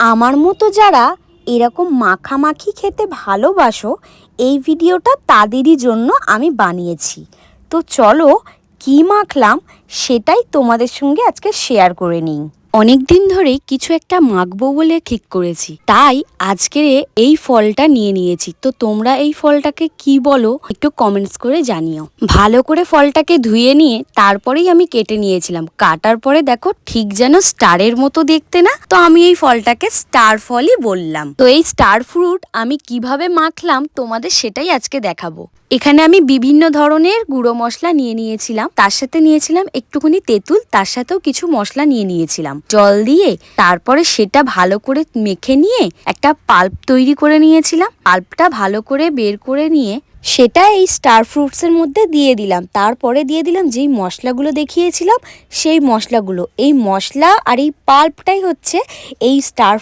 আমার মতো যারা এরকম মাখামাখি খেতে ভালোবাসো, এই ভিডিওটা তাদেরই জন্য আমি বানিয়েছি। তো চলো কি মাখলাম সেটাই তোমাদের সঙ্গে আজকে শেয়ার করে নিই। অনেক দিন ধরেই কিছু একটা মাখবো বলে ঠিক করেছি, তাই আজকে এই ফলটা নিয়ে নিয়েছি। তো তোমরা এই ফলটাকে কি বলো একটু কমেন্টস করে জানিও। ভালো করে ফলটাকে ধুয়ে নিয়ে তারপরেই আমি কেটে নিয়েছিলাম। কাটার পরে দেখো ঠিক যেন স্টারের মতো দেখতে না, তো আমি এই ফলটাকে স্টার ফলই বললাম। তো এই স্টার ফ্রুট আমি কিভাবে মাখলাম তোমাদের সেটাই আজকে দেখাবো। এখানে আমি বিভিন্ন ধরনের গুঁড়ো মশলা নিয়ে নিয়েছিলাম, তার সাথে নিয়েছিলাম একটুখানি তেঁতুল, তার সাথেও কিছু মশলা নিয়ে নিয়েছিলাম। জল দিয়ে তারপরে সেটা ভালো করে মেখে নিয়ে একটা পাল্প তৈরি করে নিয়েছিলাম। পাল্পটা ভালো করে বের করে নিয়ে সেটা এই স্টার ফ্রুটসের মধ্যে দিয়ে দিলাম। তারপরে দিয়ে দিলাম যেই মশলাগুলো দেখিয়েছিলাম সেই মশলাগুলো। এই মশলা আর এই পাল্পটাই হচ্ছে এই স্টার